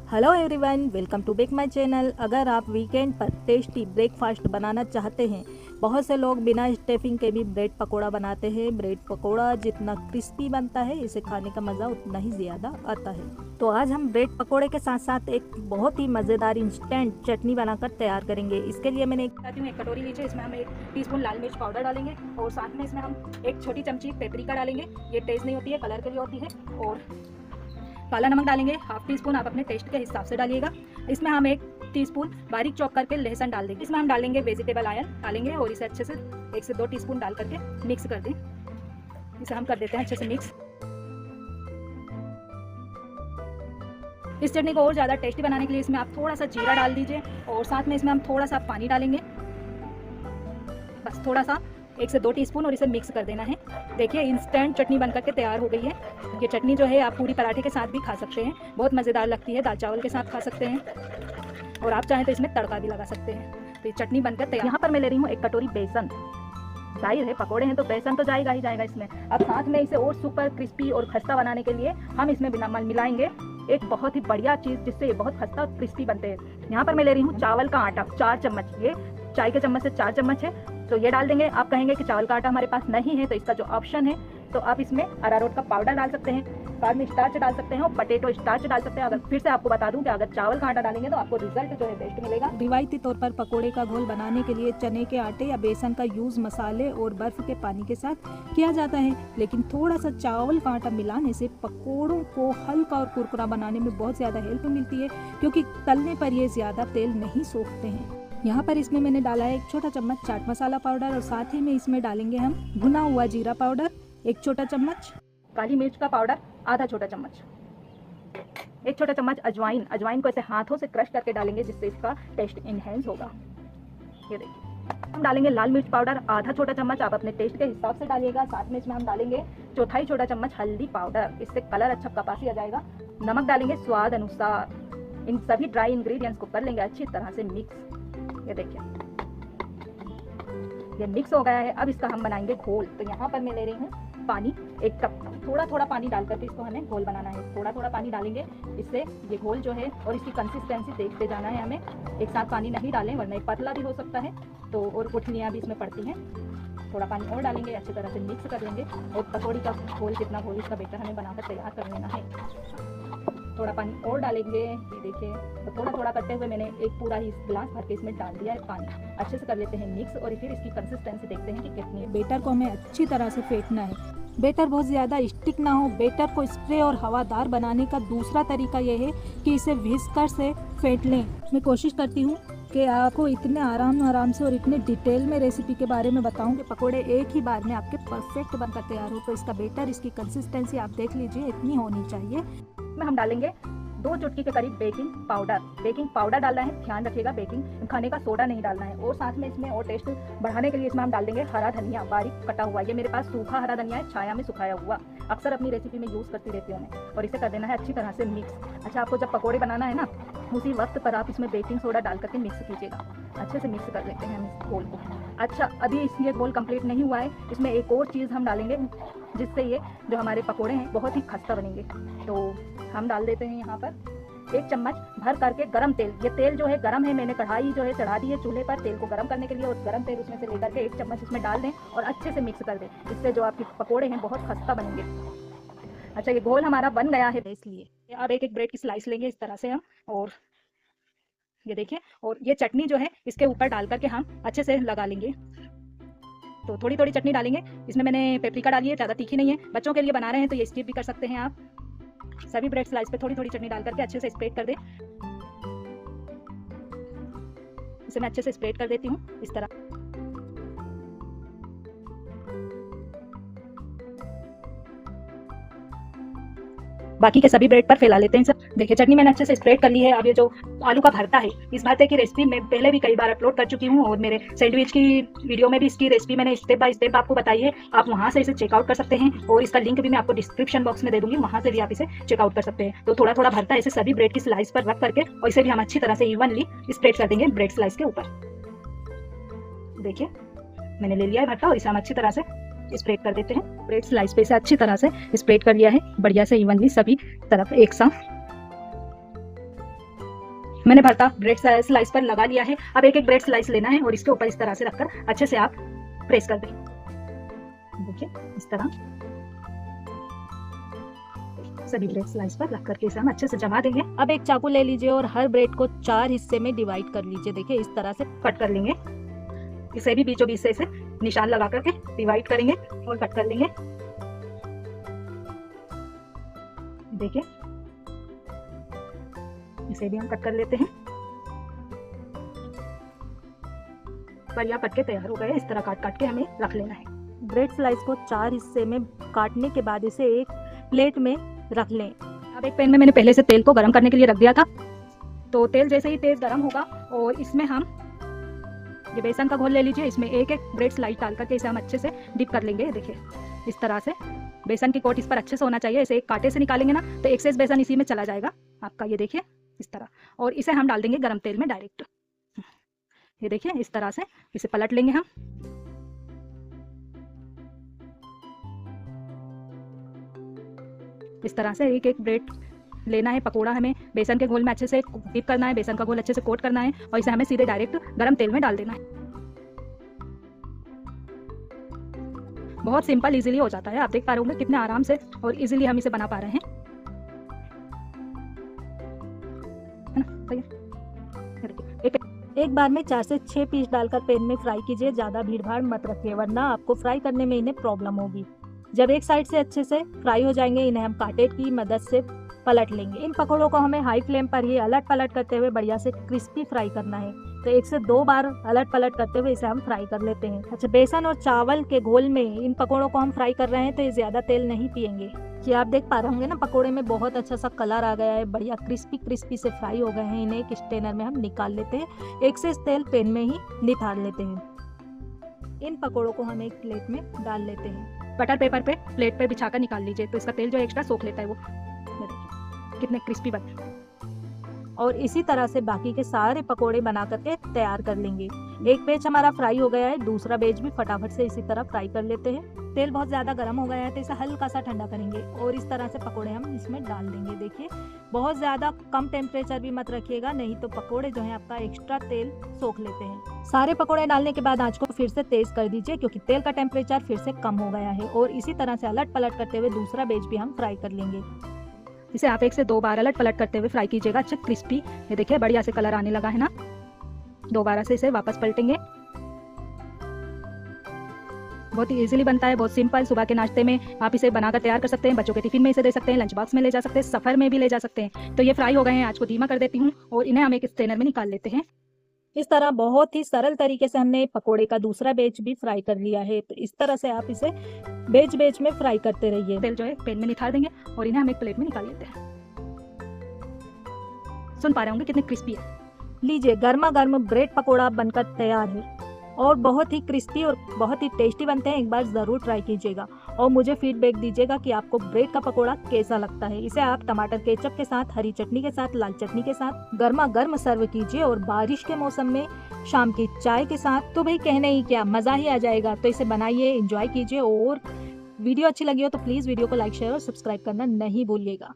Hello everyone, welcome to back my channel. अगर आप weekend पर टेस्टी ब्रेकफास्ट बनाना चाहते हैं, बहुत से लोग बिना स्टफिंग के भी ब्रेड पकोड़ा बनाते हैं। ब्रेड पकोड़ा जितना क्रिस्पी बनता है, इसे खाने का मज़ा उतना ही ज़्यादा आता है। तो आज हम ब्रेड पकोड़े के साथ साथ एक बहुत ही मज़ेदार इंस्टेंट चटनी बनाकर तैयार करेंगे। इसके लिए मैंने एक कटोरी लीजिए, इसमें हम 1 टीस्पून लाल मिर्च पाउडर डालेंगे और साथ में इसमें हम 1 छोटी चमची पेपरिका डालेंगे। ये टेस्ट नहीं होती है, कलर के लिए होती है। और काला नमक डालेंगे, हाफ टी स्पून, आप अपने टेस्ट के हिसाब से डालिएगा। इसमें हम 1 टीस्पून बारीक चॉप करके लहसुन डाल देंगे। इसमें हम डालेंगे वेजिटेबल आयल डालेंगे और इसे अच्छे से 1 से 2 टीस्पून डाल करके मिक्स कर दें। इसे हम कर देते हैं अच्छे से मिक्स। इस चटनी को और ज़्यादा टेस्टी बनाने के लिए इसमें आप थोड़ा सा जीरा डाल दीजिए और साथ में इसमें हम थोड़ा सा पानी डालेंगे, बस थोड़ा सा 1 से 2 टीस्पून, और इसे मिक्स कर देना है। देखिए इंस्टेंट चटनी बनकर के तैयार हो गई है। ये चटनी जो है आप पूरी पराठे के साथ भी खा सकते हैं, बहुत मज़ेदार लगती है। दाल चावल के साथ खा सकते हैं और आप चाहें तो इसमें तड़का भी लगा सकते हैं। तो ये चटनी बनकर तैयार। यहाँ पर मैं ले रही हूँ 1 कटोरी बेसन। जाहिर है पकोड़े हैं तो बेसन तो जाएगा ही जाएगा इसमें। अब साथ में इसे और सुपर क्रिस्पी और खस्ता बनाने के लिए हम इसमें मिलाएंगे एक बहुत ही बढ़िया चीज़, जिससे ये बहुत खस्ता और क्रिस्पी बनते हैं। यहाँ पर मैं ले रही हूँ चावल का आटा 4 चम्मच। ये चाय के चम्मच से 4 चम्मच है, तो ये डाल देंगे। आप कहेंगे कि चावल का आटा हमारे पास नहीं है, तो इसका जो ऑप्शन है, तो आप इसमें अरारोट का पाउडर डाल सकते हैं, बाद में स्टार्च डाल सकते हैं और पोटैटो स्टार्च डाल सकते हैं। अगर फिर से आपको बता दूं कि अगर चावल का आटा डालेंगे तो आपको रिजल्ट जो है बेस्ट मिलेगा। रिवायती तौर पर पकोड़े का घोल बनाने के लिए चने के आटे या बेसन का यूज़ मसाले और बर्फ के पानी के साथ किया जाता है, लेकिन थोड़ा सा चावल का आटा मिलाने से पकोड़ों को हल्का और कुरकुरा बनाने में बहुत ज़्यादा हेल्प मिलती है, क्योंकि तलने पर ये ज़्यादा तेल नहीं सोखते हैं। यहाँ पर इसमें मैंने डाला है 1 छोटा चम्मच चाट मसाला पाउडर और साथ ही में इसमें डालेंगे हम भुना हुआ जीरा पाउडर 1 छोटा चम्मच, काली मिर्च का पाउडर आधा छोटा चम्मच, 1 छोटा चम्मच अजवाइन को ऐसे हाथों से क्रश करके डालेंगे, जिससे इसका टेस्ट इनहेंस होगा। ये देखिए हम डालेंगे लाल मिर्च पाउडर आधा छोटा चम्मच, आप अपने टेस्ट के हिसाब से डालिएगा। साथ में इसमें हम डालेंगे 1/4 छोटा चम्मच हल्दी पाउडर, इससे कलर अच्छा कपासी आ जाएगा। नमक डालेंगे स्वाद अनुसार। इन सभी ड्राई इंग्रेडिएंट्स को कर लेंगे अच्छी तरह से मिक्स। ये देखिए ये मिक्स हो गया है। अब इसका हम बनाएंगे घोल। तो यहाँ पर मैं ले रही हूँ पानी 1 कप, थोड़ा थोड़ा पानी डाल करके इसको हमें घोल बनाना है। थोड़ा थोड़ा पानी डालेंगे, इससे ये घोल जो है और इसकी कंसिस्टेंसी देखते जाना है हमें। एक साथ पानी नहीं डालें वरना एक पतला भी हो सकता है, तो और गुठलियाँ भी इसमें पड़ती हैं। थोड़ा पानी और डालेंगे, अच्छी तरह से मिक्स कर लेंगे और पकौड़ी का घोल जितना घोल इसका बेटर हमें बनाकर तैयार कर लेना है। थोड़ा पानी और डालेंगे। ये देखिए तो थोड़ा थोड़ा करते हुए मैंने एक पूरा ही गिलास भर के इसमें डाल दिया है पानी। अच्छे से कर लेते हैं मिक्स और फिर इसकी कंसिस्टेंसी देखते हैं कि कितनी है। बेटर को हमें अच्छी तरह से फेंटना है। बेटर बहुत ज़्यादा स्टिक ना हो। बेटर को स्प्रे और हवादार बनाने का दूसरा तरीका यह है कि इसे व्हिस्कर से फेंट लें। मैं कोशिश करती हूँ कि आपको इतने आराम से और इतने डिटेल में रेसिपी के बारे में बताऊं कि पकोड़े एक ही बार में आपके परफेक्ट बनकर तैयार हो। तो इसका बेटर, इसकी कंसिस्टेंसी आप देख लीजिए, इतनी होनी चाहिए। में हम डालेंगे 2 चुटकी के करीब बेकिंग पाउडर डालना है। ध्यान रखिएगा बेकिंग खाने का सोडा नहीं डालना है। और साथ में इसमें और टेस्ट बढ़ाने के लिए इसमें हम डाल देंगे हरा धनिया बारीक कटा हुआ। ये मेरे पास सूखा हरा धनिया है, छाया में सुखाया हुआ, अक्सर अपनी रेसिपी में यूज़ करती रहती हूँ मैं। और इसे कर देना है अच्छी तरह से मिक्स। अच्छा, आपको जब पकौड़े बनाना है ना, उसी वक्त पर आप इसमें बेकिंग सोडा डाल करके मिक्स कीजिएगा। अच्छे से मिक्स कर लेते हैं हम इस घोल को। अच्छा, अभी ये घोल कंप्लीट नहीं हुआ है, इसमें एक और चीज़ हम डालेंगे जिससे ये जो हमारे पकोड़े हैं बहुत ही खस्ता बनेंगे। तो हम डाल देते हैं यहाँ पर 1 चम्मच भर करके गरम तेल। ये तेल जो है गरम है, मैंने कढ़ाई जो है चढ़ा दी है चूल्हे पर तेल को गरम करने के लिए, और गरम तेल उसमें से लेकर के 1 चम्मच इसमें डाल दें और अच्छे से मिक्स कर दें। इससे जो आपके पकोड़े हैं बहुत खस्ता बनेंगे। अच्छा, ये घोल हमारा बन गया है, इसलिए अब एक ब्रेड की स्लाइस लेंगे इस तरह से हम, और ये देखिए, और ये चटनी जो है इसके ऊपर डाल करके हम अच्छे से लगा लेंगे। तो थोड़ी थोड़ी चटनी डालेंगे। इसमें मैंने पेपरिका डाली है, ज़्यादा तीखी नहीं है। बच्चों के लिए बना रहे हैं तो ये स्किप भी कर सकते हैं आप। सभी ब्रेड स्लाइस पे थोड़ी थोड़ी चटनी डाल करके अच्छे से स्प्रेड कर दें। इसे मैं अच्छे से स्प्रेड कर देती हूँ इस तरह। बाकी के सभी ब्रेड पर फैला लेते हैं सब। देखिए चटनी मैंने अच्छे से स्प्रेड कर ली है। अब ये जो आलू का भरता है, इस भरते की रेसिपी मैं पहले भी कई बार अपलोड कर चुकी हूँ और मेरे सैंडविच की वीडियो में भी इसकी रेसिपी मैंने स्टेप बाय स्टेप आपको बताई है। आप वहाँ से इसे चेकआउट कर सकते हैं और इसका लिंक भी मैं आपको डिस्क्रिप्शन बॉक्स में दे दूंगी, वहाँ से भी आप इसे चेकआउट कर सकते हैं। तो थोड़ा थोड़ा भरता ऐसे सभी ब्रेड की स्लाइस पर रख करके और इसे भी हम अच्छी तरह से इवनली स्प्रेड कर देंगे ब्रेड स्लाइस के ऊपर। देखिए मैंने ले लिया है भरता और इसे हम अच्छी तरह से स्प्रेड कर देते हैं। ब्रेड स्लाइस पे से अच्छी तरह से स्प्रेड कर लिया है बढ़िया से इवनली सभी तरफ एक साथ। मैंने भरता ब्रेड स्लाइस पर लगा लिया है। अब एक एक ब्रेड स्लाइस लेना है और इसके ऊपर इस तरह से रखकर अच्छे से आप प्रेस कर दें। देखिए इस तरह सभी ब्रेड स्लाइस पर रख करके इसे हम अच्छे से जमा देंगे। अब एक चाकू ले लीजिए और हर ब्रेड को 4 हिस्से में डिवाइड कर लीजिए। देखिए इस तरह से कट कर लेंगे। इसे भी बीचों बीच से इसे निशान लगा करके डिवाइड करेंगे और कट कर लेंगे। देखिए इसे भी हम कट कर लेते हैं। परिया कट के तैयार हो गए। इस तरह काट काट के हमें रख लेना है। ब्रेड स्लाइस को 4 हिस्से में काटने के बाद इसे एक प्लेट में रख लें। अब एक पैन में मैंने पहले से तेल को गर्म करने के लिए रख दिया था। तो तेल जैसे ही तेज गर्म होगा और इसमें हम ये बेसन का घोल ले लीजिए। इसमें एक एक ब्रेड स्लाइस डाल करके इसे हम अच्छे से डिप कर लेंगे। देखिए इस तरह से बेसन की कोट इस पर अच्छे से होना चाहिए। इसे एक कांटे से निकालेंगे ना तो एक्सेस बेसन इसी में चला जाएगा आपका। ये देखिए इस तरह, और इसे हम डाल देंगे गरम तेल में डायरेक्ट। ये देखिए इस तरह से इसे पलट लेंगे हम। इस तरह से एक एक ब्रेड लेना है। पकोड़ा हमें बेसन के घोल में अच्छे से डिप करना है, बेसन का घोल अच्छे से कोट करना है और इसे हमें सीधे डायरेक्ट गरम तेल में डाल देना है। बहुत सिंपल इजीली हो जाता है। आप देख पा रहे होंगे कितने आराम से और इजीली हम इसे बना पा रहे हैं, है ना। एक बार में 4 से 6 पीस डालकर पैन में फ्राई कीजिए। ज़्यादा भीड़ भाड़ मत रखिए वरना आपको फ्राई करने में इन्हें प्रॉब्लम होगी। जब एक साइड से अच्छे से फ्राई हो जाएंगे इन्हें हम कांटे की मदद से पलट लेंगे। इन पकौड़ों को हमें हाई फ्लेम पर ही अलट पलट करते हुए बढ़िया से क्रिस्पी फ्राई करना है। तो 1 से 2 बार अलट पलट करते हुए इसे हम फ्राई कर लेते हैं। अच्छा, बेसन और चावल के घोल में इन पकौड़ों को हम फ्राई कर रहे हैं तो ये ज़्यादा तेल नहीं पिएंगे। कि आप देख पा रहे होंगे ना पकौड़े में बहुत अच्छा सा कलर आ गया है, बढ़िया क्रिस्पी क्रिस्पी से फ्राई हो गए हैं। इन्हें एक स्ट्रेनर में हम निकाल लेते हैं। एक से तेल पैन में ही निथार लेते हैं। इन पकौड़ों को हम एक प्लेट में डाल लेते हैं। बटर पेपर पे प्लेट पे बिछाकर निकाल लीजिए तो इसका तेल जो एक्स्ट्रा सोख लेता है वो। देखिए कितने क्रिस्पी बने। और इसी तरह से बाकी के सारे पकोड़े बना करके तैयार कर लेंगे। एक बैच हमारा फ्राई हो गया है, दूसरा बैच भी फटाफट से इसी तरह फ्राई कर लेते हैं। तेल बहुत ज़्यादा गर्म हो गया है तो इसे हल्का सा ठंडा करेंगे और इस तरह से पकोड़े हम इसमें डाल देंगे। देखिए बहुत ज़्यादा कम टेम्परेचर भी मत रखिएगा, नहीं तो पकोड़े जो है आपका एक्स्ट्रा तेल सोख लेते हैं। सारे पकोड़े डालने के बाद आंच को फिर से तेज कर दीजिए क्योंकि तेल का टेम्परेचर फिर से कम हो गया है। और इसी तरह से अलट पलट करते हुए दूसरा बैच भी हम फ्राई कर लेंगे। इसे आप 1 से 2 बार अलट पलट करते हुए फ्राई कीजिएगा। अच्छा क्रिस्पी, ये देखिए बढ़िया से कलर आने लगा है ना। दोबारा से इसे वापस पलटेंगे। बहुत ही इजीली बनता है, बहुत सिंपल। सुबह के नाश्ते में आप इसे बनाकर तैयार कर सकते हैं, बच्चों के टिफिन में इसे दे सकते हैं, लंच बॉक्स में ले जा सकते हैं, सफर में भी ले जा सकते हैं। तो ये फ्राई हो गए हैं, आज को धीमा कर देती हूँ और इन्हें हम एक स्ट्रेनर में निकाल लेते हैं। इस तरह बहुत ही सरल तरीके से हमने पकोड़े का दूसरा बैच भी फ्राई कर लिया है। तो इस तरह से आप इसे बैच में फ्राई करते रहिए। तेल जो है पैन में निकाल देंगे और इन्हें हम एक प्लेट में निकाल लेते हैं। सुन पा रहे होंगे कितने क्रिस्पी है। लीजिए गर्मा गर्म ब्रेड पकोड़ा बनकर तैयार है और बहुत ही क्रिस्पी और बहुत ही टेस्टी बनते हैं। एक बार ज़रूर ट्राई कीजिएगा और मुझे फीडबैक दीजिएगा कि आपको ब्रेड का पकोड़ा कैसा लगता है। इसे आप टमाटर केचप के साथ, हरी चटनी के साथ, लाल चटनी के साथ गर्मा गर्म सर्व कीजिए और बारिश के मौसम में शाम की चाय के साथ तो भाई कहने ही क्या, मज़ा ही आ जाएगा। तो इसे बनाइए, एंजॉय कीजिए और वीडियो अच्छी लगी हो तो प्लीज़ वीडियो को लाइक, शेयर और सब्सक्राइब करना नहीं भूलिएगा।